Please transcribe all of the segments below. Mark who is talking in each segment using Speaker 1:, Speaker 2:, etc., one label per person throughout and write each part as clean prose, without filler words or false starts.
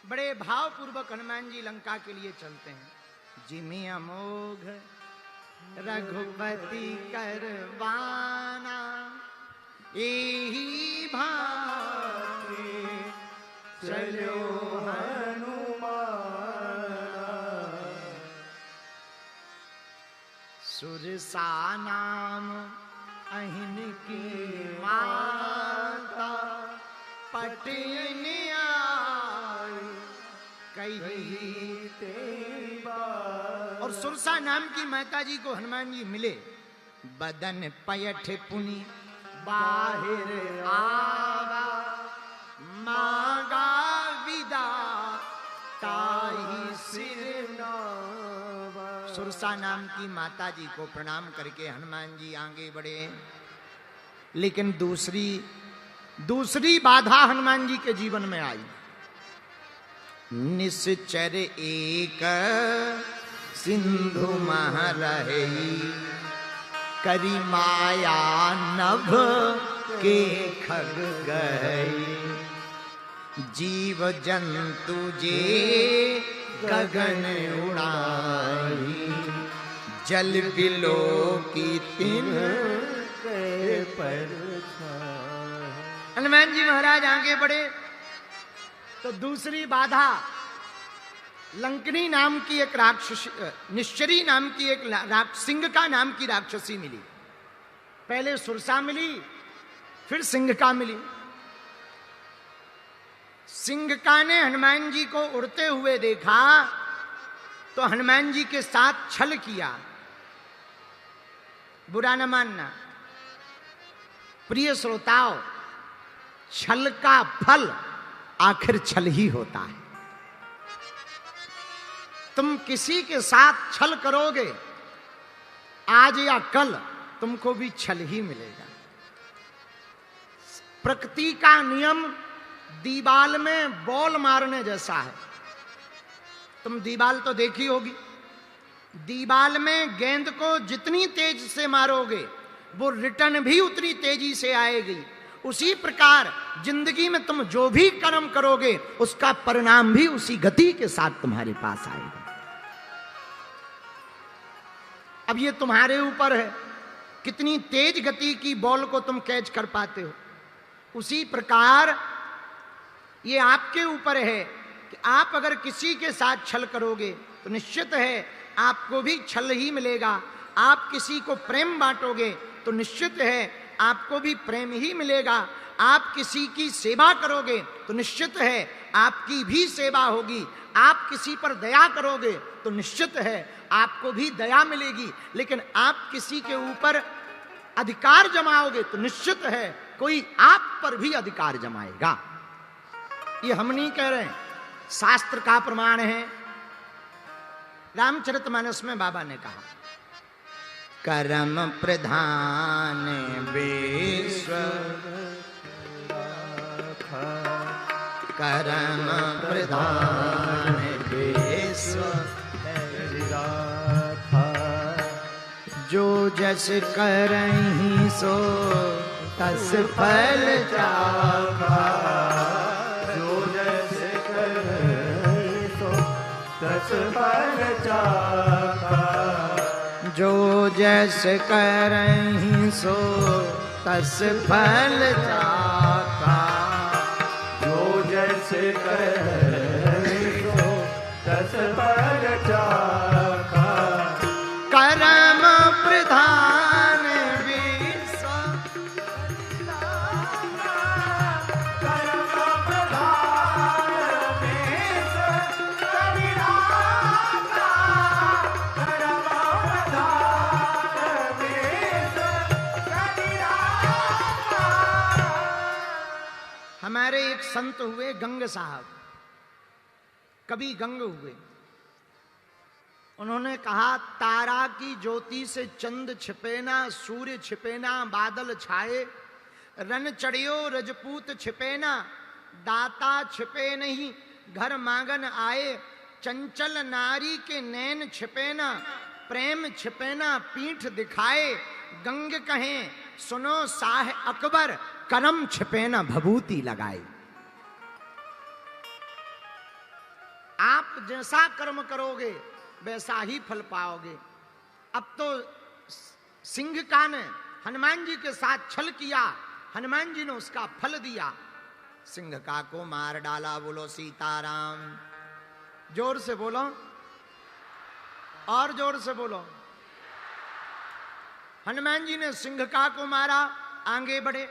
Speaker 1: बड़े भावपूर्वक हनुमान जी लंका के लिए चलते हैं। जिमि अमोघ रघुपति करवाना, एही भांति चलो हनुमान। सुरसा नाम अहिन की माता, पटिन कही तेरी बात। और सुरसा नाम की माता जी को हनुमान जी मिले। बदन पयठ पुनि बाहिर आवा, मांगा विदा ताही सिर नावा। सुरसा नाम की माता जी को प्रणाम करके हनुमान जी आगे बढ़े। लेकिन दूसरी बाधा हनुमान जी के जीवन में आई। निश्चर एक सिंधु मह रही, करी माया नभ के खग गई। जीव जंतु जे गगन उड़ाई, जल बिलो की तिन पर। हनुमान जी महाराज आगे बढ़े तो दूसरी बाधा लंकनी नाम की एक राक्षसी, निश्चरी नाम की एक सिंहका नाम की राक्षसी मिली। पहले सुरसा मिली, फिर सिंहका मिली। सिंहका ने हनुमान जी को उड़ते हुए देखा तो हनुमान जी के साथ छल किया। बुरा न मानना प्रिय श्रोताओं, छल का फल आखिर छल ही होता है। तुम किसी के साथ छल करोगे, आज या कल तुमको भी छल ही मिलेगा। प्रकृति का नियम दीवाल में बॉल मारने जैसा है। तुम दीवाल तो देखी होगी, दीवाल में गेंद को जितनी तेज से मारोगे वो रिटर्न भी उतनी तेजी से आएगी। उसी प्रकार जिंदगी में तुम जो भी कर्म करोगे उसका परिणाम भी उसी गति के साथ तुम्हारे पास आएगा। अब ये तुम्हारे ऊपर है कितनी तेज गति की बॉल को तुम कैच कर पाते हो। उसी प्रकार ये आपके ऊपर है कि आप अगर किसी के साथ छल करोगे तो निश्चित है आपको भी छल ही मिलेगा। आप किसी को प्रेम बांटोगे तो निश्चित है आपको भी प्रेम ही मिलेगा। आप किसी की सेवा करोगे तो निश्चित है आपकी भी सेवा होगी। आप किसी पर दया करोगे तो निश्चित है आपको भी दया मिलेगी। लेकिन आप किसी के ऊपर अधिकार जमाओगे तो निश्चित है कोई आप पर भी अधिकार जमाएगा। ये हम नहीं कह रहे हैं, शास्त्र का प्रमाण है। रामचरितमानस में बाबा ने कहा, कर्म प्रधान विश्व, कर्म प्रधान विश्व, जो जस करहि सो तस फल चाखा। जो जस करहि सो तस फल चाखा। जो जस करहि सो तस फल चाखा। जो जस करहि सो तस फल चाखा। कर्म प्रधान विश्व, कर्म प्रधान विश्व, हमारे एक संत हुए गंग साहब, कभी गंग हुए। उन्होंने कहा, तारा की ज्योति से चंद छिपे ना, सूर्य छिपे ना, बादल छाए, रन चढ़ियो रजपूत छिपे ना, दाता छिपे नहीं घर मांगन आए, चंचल नारी के नैन छिपे ना, प्रेम छिपे ना पीठ दिखाए, गंग कहें सुनो शाह अकबर, करम छिपे ना भभूति लगाए। आप जैसा कर्म करोगे वैसा ही फल पाओगे। अब तो सिंह का ने हनुमान जी के साथ छल किया, हनुमान जी ने उसका फल दिया, सिंह का को मार डाला। बोलो सीताराम। जोर से बोलो, और जोर से बोलो। हनुमान जी ने सिंह का को मारा, आगे बढ़े।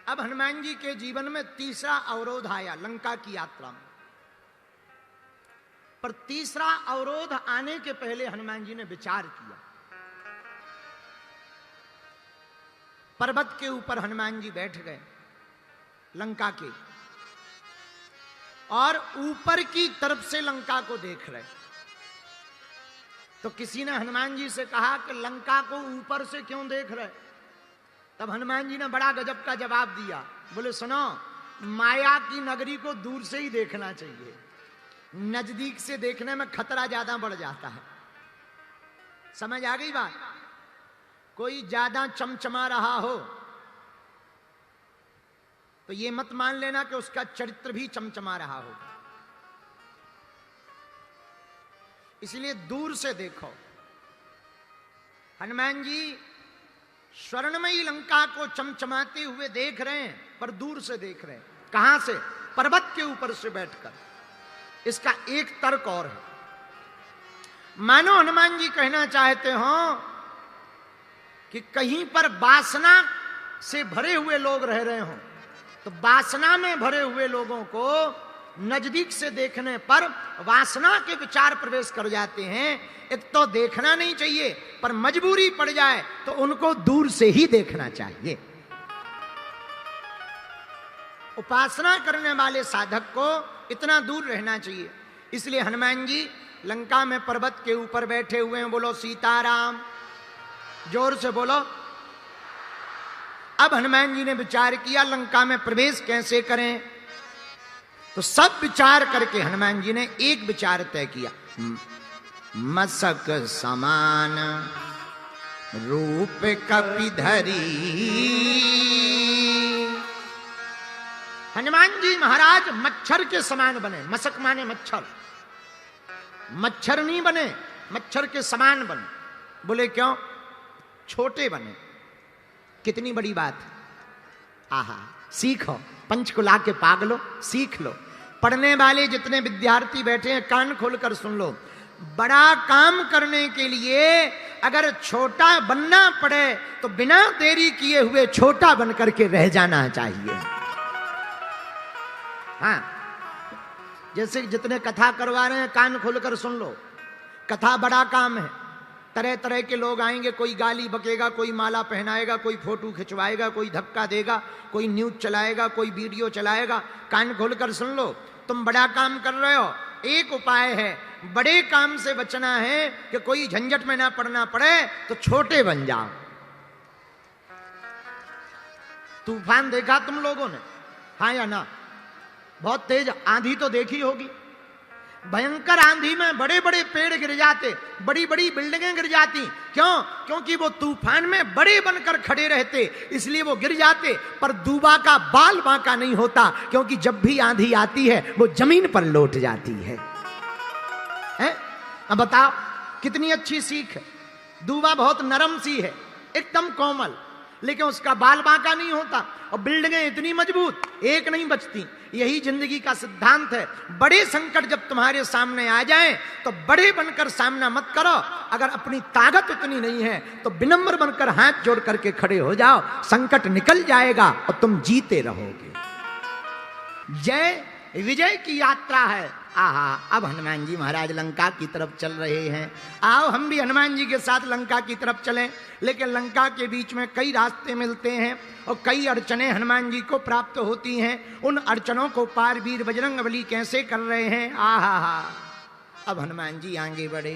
Speaker 1: अब हनुमान जी के जीवन में तीसरा अवरोध आया लंका की यात्रा में। पर तीसरा अवरोध आने के पहले हनुमान जी ने विचार किया। पर्वत के ऊपर हनुमान जी बैठ गए लंका के, और ऊपर की तरफ से लंका को देख रहे। तो किसी ने हनुमान जी से कहा कि लंका को ऊपर से क्यों देख रहे? तब हनुमान जी ने बड़ा गजब का जवाब दिया। बोले सुनो, माया की नगरी को दूर से ही देखना चाहिए, नजदीक से देखने में खतरा ज्यादा बढ़ जाता है। समझ आ गई बात? कोई ज्यादा चमचमा रहा हो तो ये मत मान लेना कि उसका चरित्र भी चमचमा रहा हो, इसलिए दूर से देखो। हनुमान जी स्वर्णमयी लंका को चमचमाते हुए देख रहे हैं, पर दूर से देख रहे हैं। कहां से? पर्वत के ऊपर से बैठकर। इसका एक तर्क और है। मानो हनुमान जी कहना चाहते हो कि कहीं पर वासना से भरे हुए लोग रह रहे हो, तो वासना में भरे हुए लोगों को नजदीक से देखने पर वासना के विचार प्रवेश कर जाते हैं। एक तो देखना नहीं चाहिए, पर मजबूरी पड़ जाए तो उनको दूर से ही देखना चाहिए। उपासना करने वाले साधक को इतना दूर रहना चाहिए। इसलिए हनुमान जी लंका में पर्वत के ऊपर बैठे हुए हैं। बोलो सीताराम। जोर से बोलो। अब हनुमान जी ने विचार किया लंका में प्रवेश कैसे करें। तो सब विचार करके हनुमान जी ने एक विचार तय किया। मसक समान रूप कपिधरी। हनुमान जी महाराज मच्छर के समान बने। मसक माने मच्छर, मच्छर नहीं बने, मच्छर के समान बने। बोले क्यों? छोटे बने। कितनी बड़ी बात। आहा, सीखो, पंचकुला के पागलो, सीख लो। पढ़ने वाले जितने विद्यार्थी बैठे हैं कान खोलकर सुन लो। बड़ा काम करने के लिए अगर छोटा बनना पड़े तो बिना देरी किए हुए छोटा बनकर के रह जाना चाहिए। हाँ, जैसे जितने कथा करवा रहे हैं कान खोलकर सुन लो। कथा बड़ा काम है। तरह तरह के लोग आएंगे, कोई गाली बकेगा, कोई माला पहनाएगा, कोई फोटो खिंचवाएगा, कोई धक्का देगा, कोई न्यूज चलाएगा, कोई वीडियो चलाएगा। कान खोलकर सुन लो। तुम बड़ा काम कर रहे हो, एक उपाय है। बड़े काम से बचना है कि कोई झंझट में ना पड़ना पड़े तो छोटे बन जाओ। तूफान देखा तुम लोगों ने? हाँ या ना? बहुत तेज आंधी तो देखी होगी। भयंकर आंधी में बड़े बड़े पेड़ गिर जाते, बड़ी बड़ी बिल्डिंगें गिर जाती। क्यों? क्योंकि वो तूफान में बड़े बनकर खड़े रहते, इसलिए वो गिर जाते। पर दूबा का बाल बांका नहीं होता, क्योंकि जब भी आंधी आती है वो जमीन पर लौट जाती है। अब बताओ कितनी अच्छी सीख है। दूबा बहुत नरम सी है, एकदम कोमल, लेकिन उसका बाल बांका नहीं होता। और बिल्डिंगें इतनी मजबूत, एक नहीं बचती। यही जिंदगी का सिद्धांत है। बड़े संकट जब तुम्हारे सामने आ जाएं तो बड़े बनकर सामना मत करो। अगर अपनी ताकत इतनी नहीं है तो विनम्र बनकर हाथ जोड़ करके खड़े हो जाओ। संकट निकल जाएगा और तुम जीते रहोगे। जय विजय की यात्रा है। आहा, अब हनुमान जी महाराज लंका की तरफ चल रहे हैं। आओ हम भी हनुमान जी के साथ लंका की तरफ चलें। लेकिन लंका के बीच में कई रास्ते मिलते हैं और कई अड़चने हनुमान जी को प्राप्त होती हैं। उन अड़चनों को पार वीर बजरंगबली कैसे कर रहे हैं। आहा, अब हनुमान जी आगे बढ़े।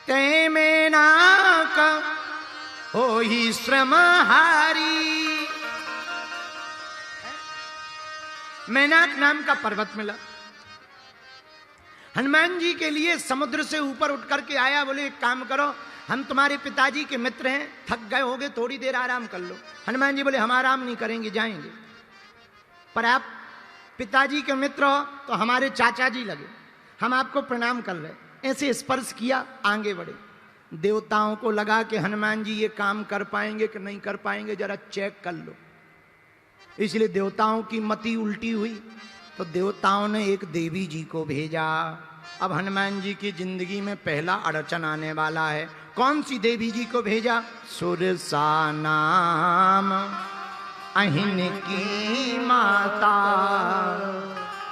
Speaker 1: ते में नाक हो ही श्रम हारी। मैनाक नाम का पर्वत मिला। हनुमान जी के लिए समुद्र से ऊपर उठ करके आया। बोले एक काम करो, हम तुम्हारे पिताजी के मित्र हैं, थक गए होगे, थोड़ी देर आराम कर लो। हनुमान जी बोले हम आराम नहीं करेंगे, जाएंगे। पर आप पिताजी के मित्र हो तो हमारे चाचा जी लगे, हम आपको प्रणाम कर रहे, ऐसे स्पर्श किया, आगे बढ़े। देवताओं को लगा कि हनुमान जी ये काम कर पाएंगे कि नहीं कर पाएंगे, जरा चेक कर लो। इसलिए देवताओं की मति उल्टी हुई, तो देवताओं ने एक देवी जी को भेजा। अब हनुमान जी की जिंदगी में पहला अड़चन आने वाला है। कौन सी देवी जी को भेजा? सुरसा नाम अहिन की माता,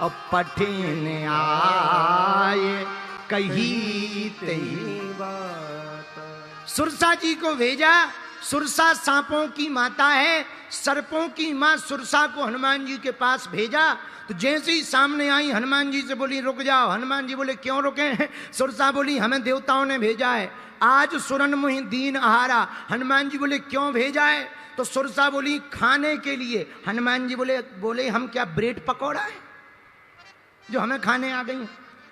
Speaker 1: और पठिन आए कही तही बात। सुरसा जी को भेजा। सुरसा सांपों की माता है, सर्पों की मां सुरसा को हनुमान जी के पास भेजा। तो जैसे ही सामने आई हनुमान जी से बोली रुक जाओ। हनुमान जी बोले क्यों रुके? सुरसा बोली हमें देवताओं ने भेजा है, आज सुरन मुहि दीन आहारा। हनुमान जी बोले क्यों भेजा है? तो सुरसा बोली खाने के लिए। हनुमान जी बोले हम क्या ब्रेड पकौड़ा है जो हमें खाने आ गई?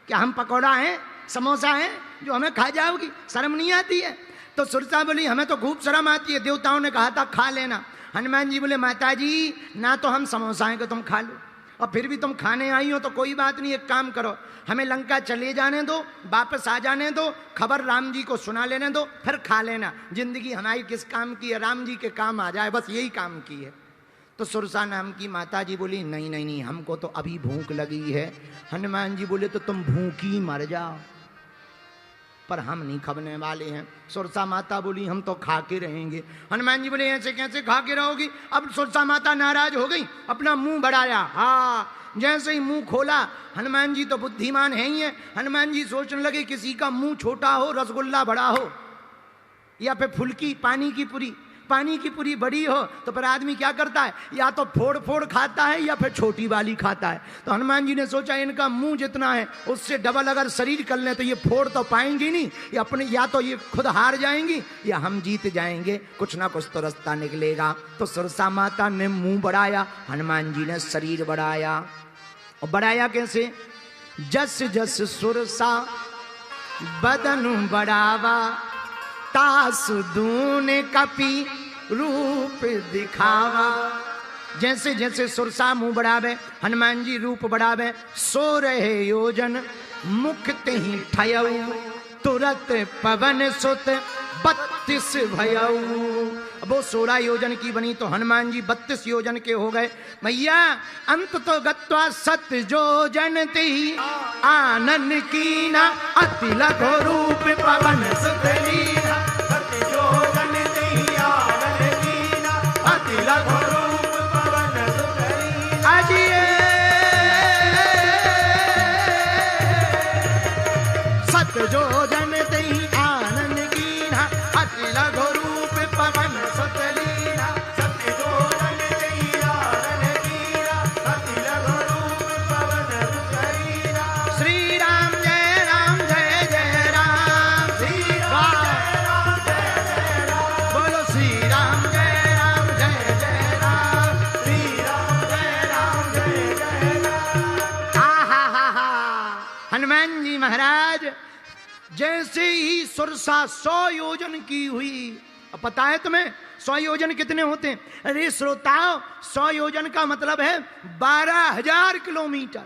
Speaker 1: क्या हम पकौड़ा हैं, समोसा हैं जो हमें खा जाओगी? शर्म नहीं आती है? तो सुरसा बोली हमें तो खूब शर्म आती है, देवताओं ने कहा था खा लेना। हनुमान जी बोले माता जी ना तो हम समोसा हैं कि तुम खा लो, और फिर भी तुम खाने आई हो तो कोई बात नहीं, एक काम करो हमें लंका चले जाने दो, वापस आ जाने दो, खबर राम जी को सुना लेने दो, फिर खा लेना। जिंदगी हमारी किस काम की है? राम जी के काम आ जाए, बस यही काम की है। तो सुरसा नाम की माता जी बोली नहीं नहीं नहीं, हमको तो अभी भूख लगी है। हनुमान जी बोले तो तुम भूखी मर जाओ, पर हम नहीं खबने वाले हैं। सुरसा माता बोली हम तो खा के रहेंगे। हनुमान जी बोले ऐसे कैसे खा के रहोगी? अब सुरसा माता नाराज हो गई, अपना मुंह बढ़ाया। हाँ, जैसे ही मुंह खोला, हनुमान जी तो बुद्धिमान है ही है। हनुमान जी सोचने लगे किसी का मुंह छोटा हो, रसगुल्ला बड़ा हो, या फिर फुल्की पानी की पूरी बड़ी हो, तो फिर आदमी क्या करता है? या तो फोड़ फोड़ खाता है या फिर छोटी वाली खाता है। तो हनुमान जी ने सोचा इनका मुंह जितना है उससे डबल अगर शरीर कर ले तो ये फोड़ तो पाएंगी नहीं, ये अपने या तो ये खुद हार जाएंगी या हम जीत जाएंगे, कुछ ना कुछ तो रास्ता निकलेगा। तो सुरसा माता ने मुंह बढ़ाया, हनुमान जी ने शरीर बढ़ाया। और बढ़ाया कैसे? जस जस सुरसा बदन बढ़ावा, तास दून कपि रूप दिखावा। जैसे जैसे सुरसा मुंह बढ़ावे, हनुमान जी रूप बढ़ावे। 16 योजन मुख ही ठयऊ, तुरत पवन सुत 32 भयऊ। अब वो 16 योजन की बनी तो हनुमान जी 32 योजन के हो गए। मैया अंत तो गत्वा 7 योजन ही आनन की ना, अति लघु रूप पवन सुत लीना। 7 योजन ही आनन की ना, अति लघु रूप पवन सुत लीना। अजिए 7 योजन ही आनन की ना, अति लघु रूप पवन सुत लीना। 7 योजन ही आनन की ना, अति लघु रूप पवन सुत लीना। श्री राम जय राम जय जय राम, श्री राम जय राम जय जय राम। बोलो श्री राम जय राम जय जय राम, श्री राम जय राम जय जय राम। हा हा हा। हनुमान जी महाराज जैसे ही सुरसा 100 योजन की हुई। अब पता है तुम्हें 100 योजन कितने होते हैं? अरे श्रोताओ, 100 योजन का मतलब है 12,000 किलोमीटर।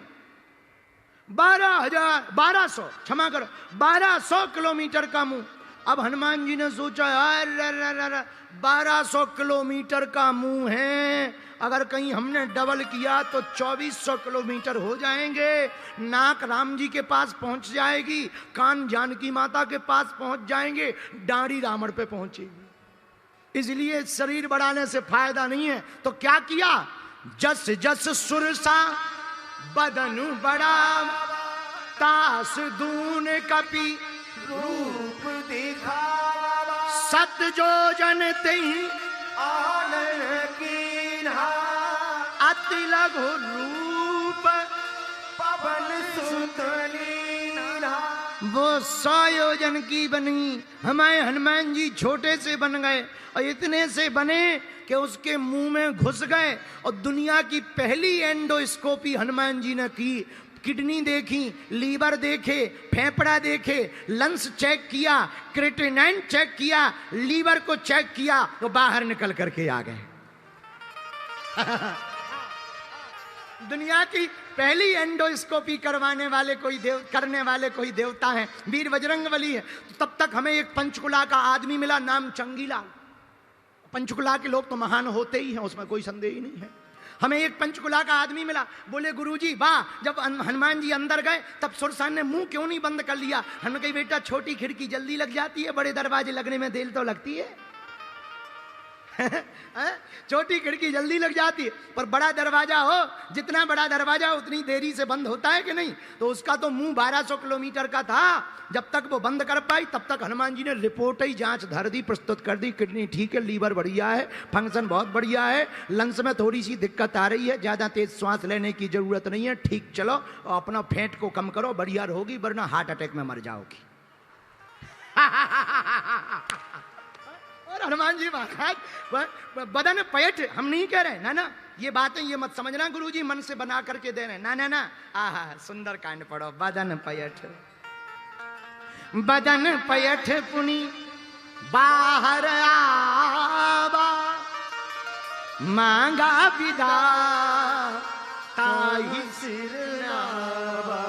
Speaker 1: 1200 किलोमीटर का मुंह। अब हनुमान जी ने सोचा अरे 1200 किलोमीटर का मुंह है, अगर कहीं हमने डबल किया तो 2400 किलोमीटर हो जाएंगे। नाक राम जी के पास पहुंच जाएगी, कान जानकी माता के पास पहुंच जाएंगे, डांडी रावण पे पहुंचेगी। इसलिए शरीर बढ़ाने से फायदा नहीं है। तो क्या किया? जस जस सुरसा बदनु बढ़ा, तास दून कपि रूप दिखावा। 7 योजन ही आनन कीन्हा, अति लघु रूप पवन सुत लीना। वो 100 योजन की बनी। हमारे हनुमान जी छोटे से बन गए, और इतने से बने कि उसके मुंह में घुस गए। और दुनिया की पहली एंडोस्कोपी हनुमान जी ने की। किडनी देखी, लीवर देखे, फेफड़ा देखे, लंग्स चेक किया, क्रिएटिनिन चेक किया, लीवर को चेक किया, तो बाहर निकल करके आ गए। दुनिया की पहली एंडोस्कोपी करने वाले कोई देवता है, वीर बजरंगबली है। तो तब तक हमें एक पंचकुला का आदमी मिला, नाम चंगीलाल। पंचकुला के लोग तो महान होते ही हैं, उसमें कोई संदेह ही नहीं है। हमें एक पंचकुला का आदमी मिला, बोले गुरुजी वाह, जब हनुमान जी अंदर गए तब सुरसान ने मुंह क्यों नहीं बंद कर लिया? हमने कही बेटा छोटी खिड़की जल्दी लग जाती है, बड़े दरवाजे लगने में देर तो लगती है। छोटी खिड़की जल्दी लग जाती है, पर बड़ा दरवाजा हो, जितना बड़ा दरवाजा उतनी देरी से बंद होता है कि नहीं? तो उसका तो मुंह 1200 किलोमीटर का था, जब तक वो बंद कर पाई तब तक हनुमान जी ने रिपोर्ट ही जांच धर दी, प्रस्तुत कर दी, किडनी ठीक है, लीवर बढ़िया है, फंक्शन बहुत बढ़िया है, लंग्स में थोड़ी सी दिक्कत आ रही है, ज्यादा तेज श्वास लेने की जरूरत नहीं है, ठीक चलो और अपना फैट को कम करो, बढ़िया होगी, वरना हार्ट अटैक में मर जाओगी। और हनुमान जी महाराज बदन पयट, हम नहीं कह रहे ना, ये बातें ये मत समझना गुरुजी मन से बना करके दे रहे, ना। आहा सुंदर कांड पढ़ो, बदन पयट, बदन पयट पुनी बाहर आवा, मांगा विदा ताही सिर नावा,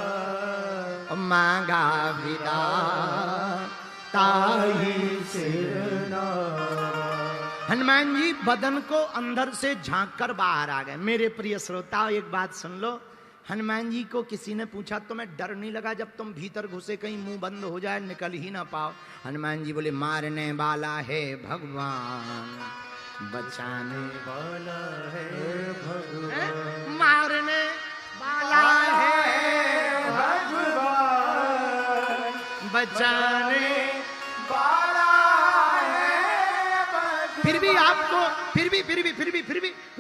Speaker 1: मांगा विदा ताही सिर नावा। हनुमान जी बदन को अंदर से झांक कर बाहर आ गए। मेरे प्रिय श्रोताओ एक बात सुन लो, हनुमान जी को किसी ने पूछा तुम्हें डर नहीं लगा जब तुम भीतर घुसे, कहीं मुंह बंद हो जाए, निकल ही ना पाओ? हनुमान जी बोले मारने वाला है भगवान, बचाने वाला है भगवान, मारने वाला है भगवान, बचाने वाला है भगवान। फिर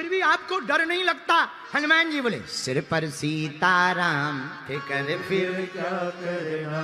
Speaker 1: भी आपको डर नहीं लगता? हनुमान जी बोले सिर पर सीताराम फिकर फिर क्या करना,